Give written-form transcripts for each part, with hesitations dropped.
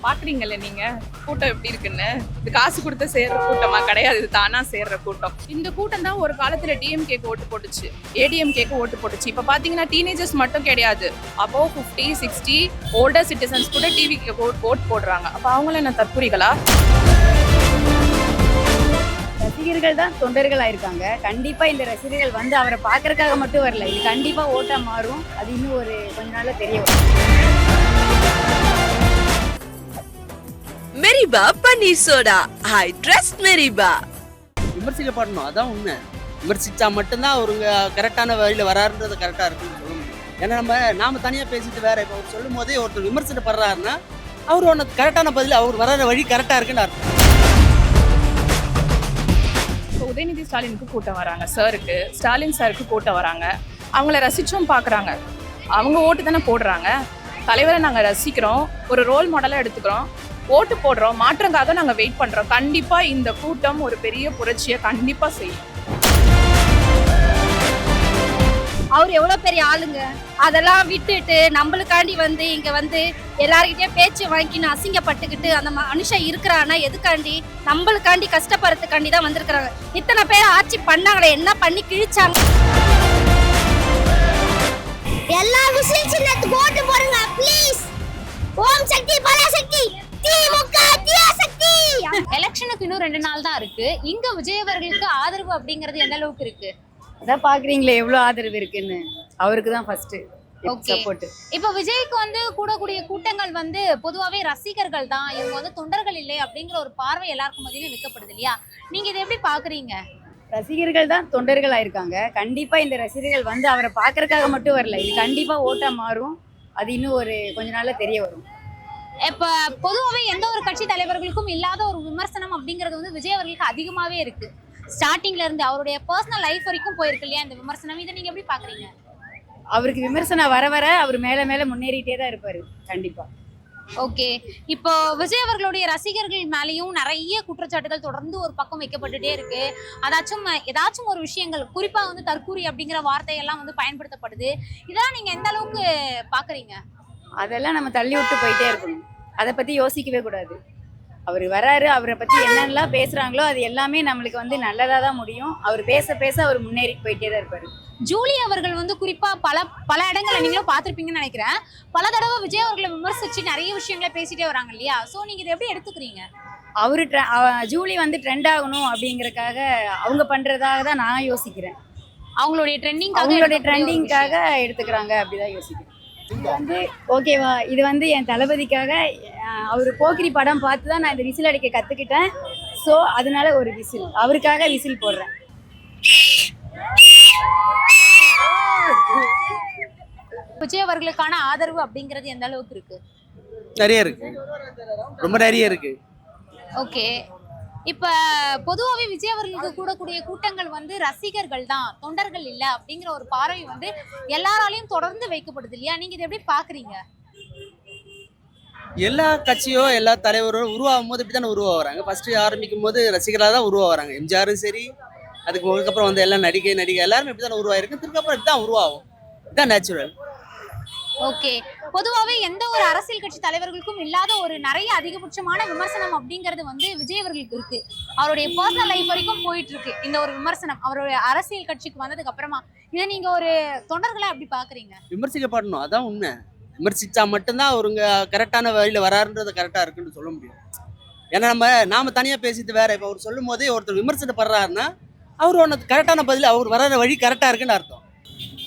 பாக்குறீங்கல்ல நீங்க கூட்டம் எப்படி இருக்குன்னு. இது காசு கொடுத்து சேர்ற கூட்டமா கிடையாது, இது தானா சேர்ற கூட்டம். இந்த கூட்டம் தான் ஒரு காலத்துல டிஎம்கேக்கு ஓட்டு போட்டுச்சு, ஏடிஎம்கேக்கு ஓட்டு போட்டுச்சு. இப்ப பாத்தீங்கன்னா டீனேஜர்ஸ் மட்டும் கிடையாது, அபோவ் 50, 60 ஓல்டர் சிட்டிசன்ஸ் கூட டிவிக்கு ஓட்டு போடுறாங்க. அப்ப அவங்களும் என்ன தற்குறிகளா? ரசிகர்கள் தான் தொண்டர்கள் ஆயிருக்காங்க. கண்டிப்பா இந்த ரசிகர்கள் வந்து அவரை பாக்குறதுக்காக மட்டும் வரல, இது கண்டிப்பா ஓட்டா மாறும். அது இன்னும் ஒரு கொஞ்ச நாள்ல தெரிய வரும். மெரிபா பன்னீர் சோடா, ஐ ட்ரஸ்ட் மெரிபா. விமர்சிக்கப்படணும், அதான் உண்மை. விமர்சிச்சா மட்டும்தான் அவருங்க கரெக்டான வழியில வராருன்றது கரெக்டா இருக்குன்னு சொல்ல முடியும். ஏன்னா நாம தனியா பேசிட்டு வேற, இப்போ அவர் சொல்லும் போதே ஒருத்தர் விமர்சனப்படுறாருன்னா அவர் ஒன்று கரெக்டான பதில், அவர் வர வழி கரெக்டா இருக்குன்னு அர்த்தம். உதயநிதி ஸ்டாலினுக்கு கூட்டம் வராங்க, சாருக்கு ஸ்டாலின் சாருக்கு கூட்டம் வராங்க. அவங்கள ரசிச்சும் பார்க்குறாங்க, அவங்க ஓட்டு தானே போடுறாங்க. தலைவரை நாங்கள் ரசிக்கிறோம், ஒரு ரோல் மாடலாக எடுத்துக்கிறோம், ஓட்டு போடுறோம், மாற்றங்காக நாங்கள் வெயிட் பண்ணுறோம். கண்டிப்பாக இந்த கூட்டம் ஒரு பெரிய புரட்சியை கண்டிப்பாக செய்யும். அவர் எவ்வளவு பெரிய ஆளுங்க, அதெல்லாம் விட்டுட்டு நம்மளுக்காண்டி வந்து இங்க வந்து எல்லாருக்கிட்டே பேச்சு வாங்கின்னு அசிங்கப்பட்டுக்கிட்டு அந்த மனுஷன் இருக்கிறான்னா எதுக்காண்டி? நம்மளுக்காண்டி கஷ்டப்படுறதுக்காண்டி தான் வந்திருக்கிறாங்க. இத்தனை பேர் ஆட்சி பண்ணாங்களே, என்ன பண்ணி கிழிச்சாங்க? எல்லா விஷயம் சின்னத்துக்கு ஓட்டு போடுங்க ப்ளீஸ். ஓம் சக்தி பராசக்தி, திமுக தியாசக்தி. எலெக்ஷனுக்கு இன்னும் 2 நாள் தான் இருக்கு. இங்க விஜய் அவர்களுக்கு ஆதரவு அப்படிங்கிறது எந்த அளவுக்கு இருக்கு? அதான் பாக்குறீங்களே எவ்வளவு ஆதரவு இருக்குன்னு. அவருக்கு தான் ஃபர்ஸ்ட் சப்போர்ட். இப்ப விஜய்க்கு வந்து கூடக்கூடிய கூட்டங்கள் வந்து பொதுவாவே ரசிகர்கள் தான், இவங்க வந்து தொண்டர்கள் இல்லை அப்படிங்கிற ஒரு பார்வை எல்லாருக்கும் மத்தியிலும் வைக்கப்படுது இல்லையா? நீங்க இதை எப்படி பாக்குறீங்க? ரசிகர்கள் தான் தொண்டர்கள் ஆயிருக்காங்க. கண்டிப்பா இந்த ரசிகர்கள் வந்து அவரை பாக்குறதுக்காக மட்டும் வரல, இது கண்டிப்பா ஓட்டா மாறும். அது இன்னும் ஒரு கொஞ்ச நாள்ல தெரிய வரும். இப்ப பொதுவாவே எந்த ஒரு கட்சி தலைவர்களுக்கும் இல்லாத ஒரு விமர்சனம் அப்படிங்கிறது வந்து விஜய் அவர்களுக்கு அதிகமாவே இருக்கு. ஸ்டார்டிங்ல இருந்து அவருடைய பர்சனல் லைஃப் வரைக்கும் போயிருக்கு இல்லையா இந்த விமர்சனம். இதை நீங்க எப்படி பாக்குறீங்க? அவருக்கு விமர்சனம் வர வர அவர் மேல மேல முன்னேறிட்டே தான் இருப்பாரு கண்டிப்பா. ஓகே, இப்போ விஜய் அவர்களுடைய ரசிகர்கள் மேலேயும் நிறைய குற்றச்சாட்டுகள் தொடர்ந்து ஒரு பக்கம் வைக்கப்பட்டுட்டே இருக்கு. ஏதாச்சும் ஒரு விஷயங்கள், குறிப்பா வந்து தற்கூரி அப்படிங்கிற வார்த்தையெல்லாம் வந்து பயன்படுத்தப்படுது. இதெல்லாம் நீங்க எந்த அளவுக்கு பாக்குறீங்க? அதெல்லாம் நம்ம தள்ளி விட்டு போயிட்டே இருக்கணும், அதை பத்தி யோசிக்கவே கூடாது. அவர் வராரு, அவரை பத்தி என்னென்னலாம் பேசுறாங்களோ அது எல்லாமே நம்மளுக்கு வந்து நல்லதா தான் முடியும். அவர் பேச பேச அவர் முன்னேறி போயிட்டே தான் இருப்பாரு. ஜூலி அவர்கள் வந்து குறிப்பா பல இடங்களை நீங்களும் பார்த்திருப்பீங்கன்னு நினைக்கிறேன். பல தடவை விஜய் அவர்களை விமர்சிச்சு நிறைய விஷயங்களை பேசிட்டே வராங்க இல்லையா? சோ நீங்க இதை எப்படி எடுத்துக்கிறீங்க? அவரு ஜூலி வந்து ட்ரெண்ட் ஆகணும் அப்படிங்கறக்காக அவங்க பண்றதாக தான் நான் யோசிக்கிறேன். அவங்களுடைய ட்ரெண்டிங்காக எடுத்துக்கிறாங்க அப்படிதான் யோசிக்கிறேன். இது வந்து ஓகேவா, இது வந்து என் தளபதிக்காக அவர் போக்கிரி படம் பார்த்து தான் நான் இந்த விசில் அடிக்க கத்துக்கிட்டேன். ஸோ அதனால ஒரு விசில், அவருக்காக விசில் போடுறேன். விஜய் அவர்களுக்கான ஆதரவு அப்படிங்கிறது எந்த அளவுக்கு இருக்கு? நிறைய இருக்கு, ரொம்ப நிறைய இருக்கு. ஓகே, இப்ப பொதுவாகவே விஜய் அவர்களுக்கு கூடக்கூடிய கூட்டங்கள் வந்து ரசிகர்கள் தான், தொண்டர்கள் இல்ல அப்படிங்கிற ஒரு பார்வை வந்து எல்லாராலையும் தொடர்ந்து வைக்கப்படுது இல்லையா? நீங்க இதை எப்படி பாக்குறீங்க? எல்லா கட்சியோ எல்லா தலைவரும் உருவாகும் போது இப்படி தானே உருவாகிறாங்க. ஃபர்ஸ்ட் ஆரம்பிக்கும் போது ரசிகர்களாக தான் உருவாகிறாங்க. எம்ஜிஆரும் சரி, அதுக்கப்புறம் வந்து எல்லாம் நடிகை எல்லாருமே இப்படி தானே உருவாயிருக்கு. திருக்கப்புறம் இப்படி தான் உருவாகும், இதுதான் நேச்சுரல். ஓகே, பொதுவாகவே எந்த ஒரு அரசியல் கட்சி தலைவர்களுக்கும் இல்லாத ஒரு நிறைய அதிகபட்சமான விமர்சனம் அப்படிங்கிறது வந்து விஜய் அவர்களுக்கு இருக்கு. அவருடைய பர்சனல் லைஃப் வரைக்கும் போயிட்டு இருக்கு இந்த ஒரு விமர்சனம் அவருடைய அரசியல் கட்சிக்கு வந்ததுக்கு அப்புறமா. இதை நீங்க ஒரு தொண்டர்களை அப்படி பாக்குறீங்க? விமர்சிக்கப்படணும், அதான் உண்மை. விமர்சிச்சா மட்டும்தான் அவருங்க கரெக்டான வழியில வராருன்றது கரெக்டா இருக்குன்னு சொல்ல முடியும். ஏன்னா நாம தனியா பேசிட்டு வேற, இப்போ அவர் சொல்லும் போதே ஒருத்தர் விமர்சனப்படுறாருன்னா அவர் ஒன்று கரெக்டான பதில், அவர் வர வழி கரெக்டா இருக்குன்னு அர்த்தம்.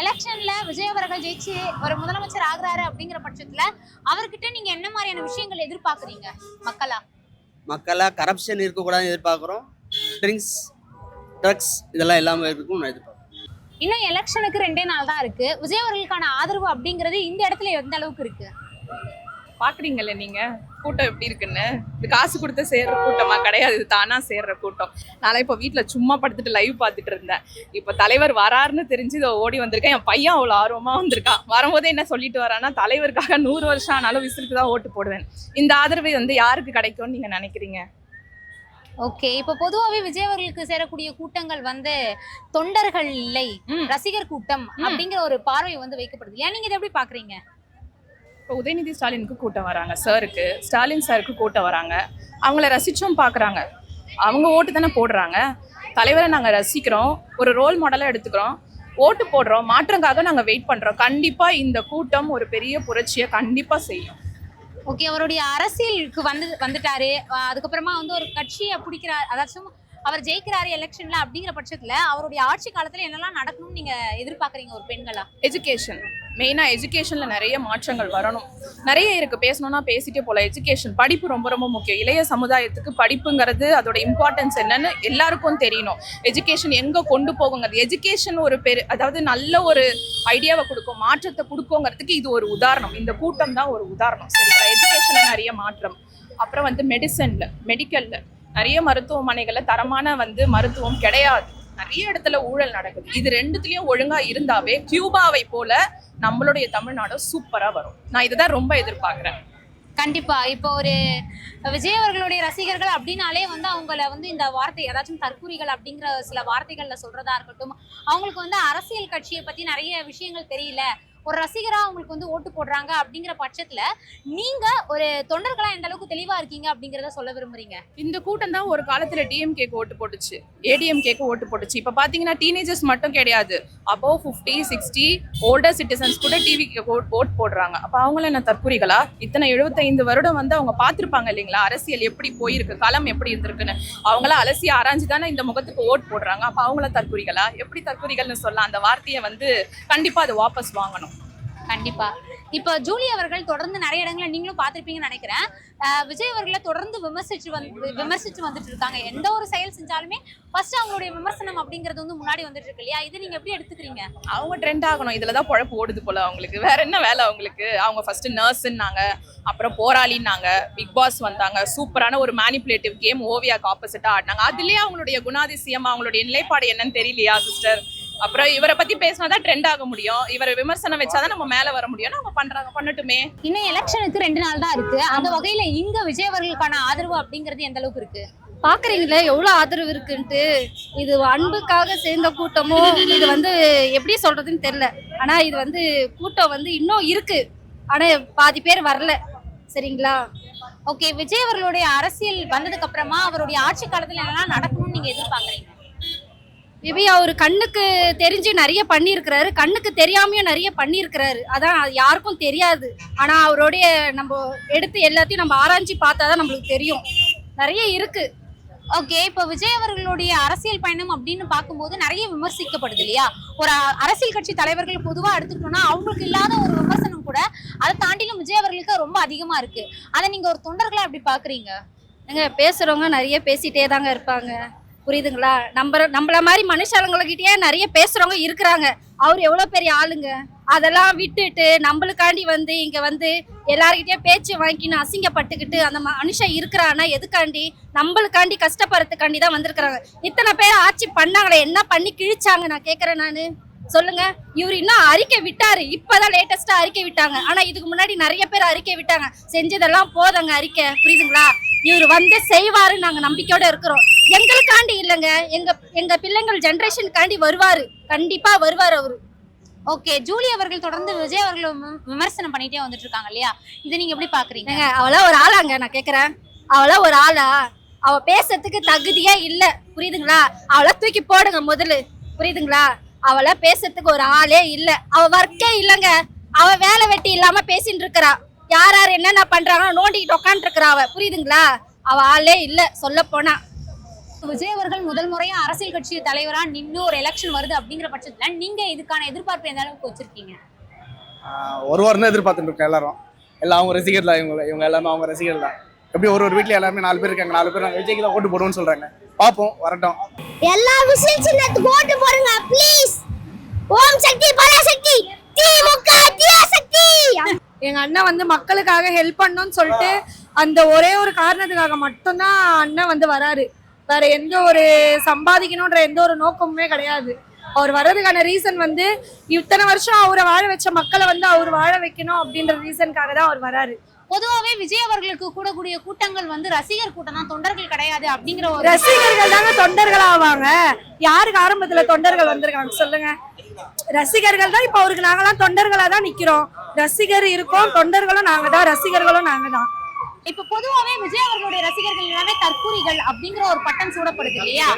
எலெக்ஷன்ல விஜய் அவர்கள் ஜெயிச்சு ஒரு முதலமைச்சர் ஆகுறாரு அப்படிங்கிற பட்சத்துல அவர்கிட்ட நீங்க என்ன மாதிரியான விஷயங்கள் எதிர்பார்க்குறீங்க? மக்களா கரப்ஷன் இருக்கக்கூடாதுன்னு எதிர்பார்க்குறோம். ட்ரக்ஸ் இதெல்லாம் எல்லாமே இருக்கும் நான் எதிர்பார்க்குறேன். இன்னும் எலெக்ஷனுக்கு 2 நாள் தான் இருக்கு. விஜய் அவர்களுக்கான ஆதரவு அப்படிங்கிறது இந்த இடத்துல எந்த அளவுக்கு இருக்கு? பாக்குறீங்கல்ல நீங்க கூட்டம் எப்படி இருக்குன்னு. இது காசு கொடுத்து சேர்ற கூட்டமா கிடையாது, இது தானா சேர்ற கூட்டம். நான் இப்போ வீட்டுல சும்மா படுத்துட்டு லைவ் பார்த்துட்டு இருந்தேன். இப்போ தலைவர் வராருன்னு தெரிஞ்சு இதை ஓடி வந்திருக்கேன். என் பையன் அவ்வளோ ஆர்வமா வந்திருக்கான். வரும்போதே என்ன சொல்லிட்டு வரான்னா, தலைவருக்காக 100 வருஷம் ஆனாலும் விசிலுக்கு தான் ஓட்டு போடுவேன். இந்த ஆதரவு வந்து யாருக்கு கிடைக்கும்னு நீங்க நினைக்கிறீங்க? ஓகே, இப்ப பொதுவாவே விஜய் அவர்களுக்கு சேரக்கூடிய கூட்டங்கள் வந்து தொண்டர்கள் இல்லை, ரசிகர் கூட்டம் அப்படிங்கிற ஒரு பார்வை வந்து வைக்கப்படுது. ஏன் நீங்க இதை எப்படி பாக்குறீங்க? இப்போ உதயநிதி ஸ்டாலினுக்கு கூட்டம் வராங்க, சாருக்கு ஸ்டாலின் சாருக்கு கூட்டம் வராங்க. அவங்கள ரசிச்சும் பார்க்குறாங்க. அவங்க ஓட்டு தானே போடுறாங்க. தலைவரை நாங்கள் ரசிக்கிறோம், ஒரு ரோல் மாடலாக எடுத்துக்கிறோம், ஓட்டு போடுறோம், மாற்றங்காக நாங்கள் வெயிட் பண்ணுறோம். கண்டிப்பாக இந்த கூட்டம் ஒரு பெரிய புரட்சியை கண்டிப்பாக செய்யும். ஓகே, அவருடைய அரசியலுக்கு வந்துட்டாரு. அதுக்கப்புறமா வந்து ஒரு கட்சியை பிடிக்கிறார், அதாச்சும் அவர் ஜெயிக்கிறாரு எலெக்ஷன்ல அப்படிங்கிற பட்சத்துல அவருடைய ஆட்சி காலத்துல என்னெல்லாம் நடக்கணும்னு நீங்க எதிர்பார்க்கறீங்க ஒரு பெண்களா? எஜுகேஷன் மெயினாக, எஜுகேஷனில் நிறைய மாற்றங்கள் வரணும். நிறைய இருக்குது, பேசணும்னா பேசிட்டே போகலாம். எஜுகேஷன், படிப்பு ரொம்ப ரொம்ப முக்கியம். இளைய சமுதாயத்துக்கு படிப்புங்கிறது அதோட இம்பார்ட்டன்ஸ் என்னன்னு எல்லாருக்கும் தெரியணும். எஜுகேஷன் எங்கே கொண்டு போகுங்கிறது, எஜுகேஷன் ஒரு அதாவது நல்ல ஒரு ஐடியாவை கொடுக்கும், மாற்றத்தை கொடுக்குங்கிறதுக்கு இது ஒரு உதாரணம். இந்த கூட்டம் தான் ஒரு உதாரணம். சரிங்களா? எஜுகேஷனில் நிறைய மாற்றம். அப்புறம் வந்து மெடிக்கலில் நிறைய மருத்துவமனைகளில் தரமான மருத்துவம் கிடையாது. நிறைய இடத்துல ஊழல் நடக்குது. இது ரெண்டுத்துலயும் ஒழுங்கா இருந்தாவே கியூபாவை போல நம்மளுடைய தமிழ்நாடு சூப்பரா வரும். நான் இதுதான் ரொம்ப எதிர்பார்க்கிறேன். கண்டிப்பா. இப்போ ஒரு விஜய் அவர்களுடைய ரசிகர்கள் அப்படின்னாலே வந்து அவங்கள வந்து இந்த வார்த்தை, ஏதாச்சும் தற்குறிகள் அப்படிங்கிற சில வார்த்தைகள்ல சொல்றதா இருக்கட்டும், அவங்களுக்கு வந்து அரசியல் கட்சியை பத்தி நிறைய விஷயங்கள் தெரியல, ஒரு ரசிகரா அவங்களுக்கு வந்து ஓட்டு போடுறாங்க அப்படிங்கிற பட்சத்துல நீங்க ஒரு தொண்டர்களா எந்த அளவுக்கு தெளிவா இருக்கீங்க அப்படிங்கறத சொல்ல விரும்புறீங்க? இந்த கூட்டம் தான் ஒரு காலத்துல டிஎம்கேக்கு ஓட்டு போட்டுச்சு, ஏடிஎம்கேக்கு ஓட்டு போட்டுச்சு. இப்ப பாத்தீங்கன்னா டீனேஜர்ஸ் மட்டும் கிடையாது, அபவ் 50, 60 ஓல்டர் சிட்டிசன்ஸ் கூட டிவிக்கு ஓட் போடுறாங்க. அப்ப அவங்கள என்ன தற்குறிகளா? இத்தனை 75 வருடம் அவங்க பார்த்திருப்பாங்க இல்லைங்களா, அரசியல் எப்படி போயிருக்கு, களம் எப்படி இருந்திருக்குன்னு. அவங்கள அலசி ஆராய்ஞ்சு தானே இந்த முகத்துக்கு ஓட் போடுறாங்க. அப்ப அவங்கள தற்குறிகளா? எப்படி தற்குறிகள்னு சொல்லலாம்? அந்த வார்த்தையை கண்டிப்பா அது வாபஸ் வாங்கணும். கண்டிப்பா. இப்போ ஜூலி அவர்கள் தொடர்ந்து நிறைய இடங்களை நீங்களும் பார்த்திருப்பீங்கன்னு நினைக்கிறேன். விஜய் அவர்களை தொடர்ந்து விமர்சிச்சு வந்துட்டு இருக்காங்க. எந்த ஒரு செயல் செஞ்சாலுமே ஃபர்ஸ்ட் அவங்களுடைய விமர்சனம் அப்படிங்கிறது வந்து முன்னாடி வந்துட்டு இருக்கு இல்லையா? இது நீங்க எப்படி எடுத்துக்கிறீங்க? அவங்க ட்ரெண்ட் ஆகணும், இதுலதான் பொழப்பு ஓடுது போல அவங்களுக்கு. வேற என்ன வேலை அவங்களுக்கு? அவங்க ஃபர்ஸ்ட் நர்ஸ்ன்னாங்க, அப்புறம் போராளின்னாங்க, பிக் பாஸ் வந்தாங்க, சூப்பரான ஒரு மேனிபுலேட்டிவ் கேம் ஓவியாக்கு ஆப்போசிட்டா ஆடினாங்க. அதுலயே அவங்களுடைய குணாதிசயம், அவங்களுடைய நிலைப்பாடு என்னன்னு தெரியலையா சிஸ்டர்? அப்புறம் இவரை பத்தி பேசினாதான் ட்ரெண்ட் ஆக முடியும், இவரை விமர்சனம் வச்சாதான் நம்ம மேல வர முடியும். அவங்க பண்றாங்க, பண்ணட்டுமே. இன்னும் எலெக்ஷனுக்கு 2 நாள் தான் இருக்கு. அந்த வகையில இங்க விஜய் அவர்களுக்கான ஆதரவு அப்படிங்கிறது எந்த அளவுக்கு இருக்கு? பாக்குறீங்களா எவ்வளவு ஆதரவு இருக்குன்ட்டு. இது அன்புக்காக சேர்ந்த கூட்டமோ, இது எப்படி சொல்றதுன்னு தெரியல. ஆனா இது கூட்டம் இன்னும் இருக்கு, ஆனா பாதி பேர் வரல. சரிங்களா? ஓகே, விஜய் அவர்களுடைய அரசியல் வந்ததுக்கு அப்புறமா அவருடைய ஆட்சி காலத்துல என்னெல்லாம் நடக்கணும்னு நீங்க எதிர்பார்க்கறீங்க? மேபி அவர் கண்ணுக்கு தெரிஞ்சு நிறைய பண்ணியிருக்கிறாரு, கண்ணுக்கு தெரியாமையும் நிறைய பண்ணியிருக்கிறாரு. அதான் யாருக்கும் தெரியாது. ஆனா அவருடைய நம்ம எடுத்து எல்லாத்தையும் நம்ம ஆராய்ச்சி பார்த்தாதான் நம்மளுக்கு தெரியும். நிறைய இருக்கு. ஓகே, இப்போ விஜய் அவர்களுடைய அரசியல் பயணம் அப்படின்னு பார்க்கும்போது நிறைய விமர்சிக்கப்படுது இல்லையா? ஒரு அரசியல் கட்சி தலைவர்கள் பொதுவா எடுத்துக்கிட்டோம்னா அவங்களுக்கு இல்லாத ஒரு விமர்சனம் கூட அதை தாண்டிலும் விஜய் அவர்களுக்கு ரொம்ப அதிகமா இருக்கு. அதை நீங்க ஒரு தொண்டர்களா எப்படி பாக்குறீங்க? பேசுறவங்க நிறைய பேசிட்டே தாங்க இருப்பாங்க. புரியுதுங்களா? நம்மள மாதிரி மனுஷங்களுக்கிட்டே நிறைய பேசுறவங்க இருக்கிறாங்க. அவர் எவ்வளவு பெரிய ஆளுங்க. அதெல்லாம் விட்டுட்டு நம்மளுக்காண்டி இங்க எல்லாருக்கிட்டே பேச்சு வாங்கின்னு அசிங்கப்பட்டுக்கிட்டு அந்த மனுஷன் இருக்கிறான்னா எதுக்காண்டி? நம்மளுக்காண்டி கஷ்டப்படுறதுக்காண்டி தான் வந்திருக்கிறாங்க. இத்தனை பேர் ஆட்சி பண்ணாங்களே, என்ன பண்ணி கிழிச்சாங்க? நான் கேட்கறேன். நானு சொல்லுங்க. இவர் இன்னும் அறிக்கை விட்டாரு, இப்பதான் லேட்டஸ்டா அறிக்கை விட்டாங்க. ஆனா இதுக்கு முன்னாடி நிறைய பேர் அறிக்கை விட்டாங்க. செஞ்சதெல்லாம் போதாங்க அறிக்கை. புரியுதுங்களா? இவர் செய்வாரு, நாங்க நம்பிக்கையோட இருக்கிறோம். எங்களுக்காண்டி இல்லைங்க, எங்க பிள்ளைங்கள் ஜெனரேஷனுக்காண்டி வருவாரு, கண்டிப்பா வருவாரு அவரு. ஓகே, ஜூலி அவர்கள் தொடர்ந்து விஜய் அவர்களை விமர்சனம் பண்ணிட்டே வந்துட்டு இருக்காங்க இல்லையா? இதை நீங்க எப்படி பாக்குறீங்க? அவளா ஒரு ஆளாங்க? நான் கேக்குறேன், அவளா ஒரு ஆளா? அவ பேசுறதுக்கு தகுதியே இல்ல. புரியுதுங்களா? அவளை தூக்கி போடுங்க முதல்ல. புரியுதுங்களா? அவளை பேசுறதுக்கு ஒரு ஆளே இல்ல. அவ ஒர்க்கே இல்லைங்க. அவ வேலை வெட்டி இல்லாம பேசிட்டு இருக்கிறா. யார் என்னென்ன பண்றாங்க நோண்டிக்கிட்டு உட்காந்து இருக்கிறா அவ. புரியுதுங்களா? அவ ஆளே இல்ல சொல்ல போனா. விஜய் அவர்கள் முதல் முறையா அரசியல் கட்சி தலைவரா நின்று ஒரு எலெக்ஷன் வருது அப்படிங்கிற பட்சத்துல நீங்க இதுக்கான எதிர்பார்ப்பு எந்த அளவுக்கு வச்சிருக்கீங்க? ஒரு வாரம் தான் எதிர்பார்த்துட்டு இருக்கேன். எல்லாம் அவங்க ரசிகர் தான். இவங்க எல்லாமே அவங்க ரசிகர் தான். எப்படி ஒரு வீட்டுல எல்லாருமே 4 பேர் இருக்காங்க. 4 பேர் நாங்கள் விஜய்க்கு தான் ஓட்டு போடுவோம்னு சொல்றாங்க. பார்ப்போம், வரட்டும். எல்லா விசில் சின்னத்துக்கு ஓட்டு போடுங்க ப்ளீஸ். ஓம் சக்தி பராசக்தி திமுக தியாசக்தி. எங்க அண்ணன் மக்களுக்காக ஹெல்ப் பண்ணணும்னு சொல்லிட்டு அந்த ஒரே ஒரு காரணத்துக்காக மட்டும்தான் அண்ணன் வராரு. வேற எந்த ஒரு சம்பாதிக்கணும்ன்ற எந்த ஒரு நோக்கமுமே கிடையாது. அவர் வர்றதுக்கான ரீசன் இத்தனை வருஷம் அவரை வாழ வச்ச மக்களை அவர் வாழ வைக்கணும் அப்படின்ற ரீசனுக்காக தான் அவர் வராரு. பொதுவாகவே விஜய் அவர்களுக்கு கூடக்கூடிய கூட்டங்கள் ரசிகர் கூட்டம் தான், தொண்டர்கள் கிடையாது அப்படிங்கிற ஒரு ரசிகர்கள் தாங்க தொண்டர்கள் ஆவாங்க. யாருக்கு ஆரம்பத்துல தொண்டர்கள் வந்திருக்காங்க சொல்லுங்க? ரசிகர்கள் தான் இப்போ அவருக்கு நாங்களாம் தொண்டர்களா தான் நிக்கிறோம். ரசிகர் இருக்கோம், தொண்டர்களும் நாங்க தான், ரசிகர்களும் நாங்க தான். இப்ப பொதுவாவே விஜய் அவர்களுடைய ரசிகர்கள் எல்லாமே தற்கூரிகள் அப்படிங்கிற ஒரு பட்டம் சூடப்படுது இல்லையா?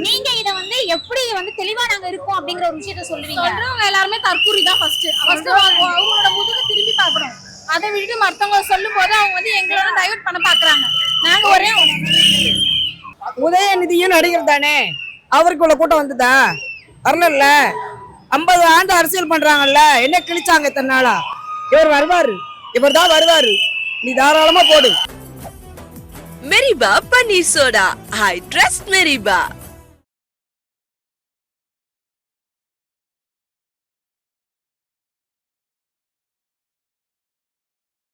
நீங்க இத வந்து எப்படி வந்து தெளிவா நாங்க இருக்கோம் அப்படிங்கிற ஒரு விஷயத்த சொல்லுவீங்க? சொல்றவங்க எல்லாருமே தற்கூரி தான். ஃபர்ஸ்ட் அவங்களோட முதுக திரும்பி பார்க்கணும். அதை விட்டு மத்தவங்க சொல்லும் போது அவங்க வந்து எங்களோட டைவர்ட் பண்ண பாக்குறாங்க. நாங்க ஒரே உதயநிதியும் நடிகர் தானே, அவருக்கு உள்ள கூட்டம் வந்துதா? வரல. 50 ஆண்டு அரசியல் பண்றாங்கல்ல, என்ன கிழிச்சாங்க இத்தனை நாளா? இவர் வருவாரு, இவர் தான் வருவாரு. நீ தாராளமா போடு. மெரிபா பன்னீர் சோடா. I trust மெரிபா.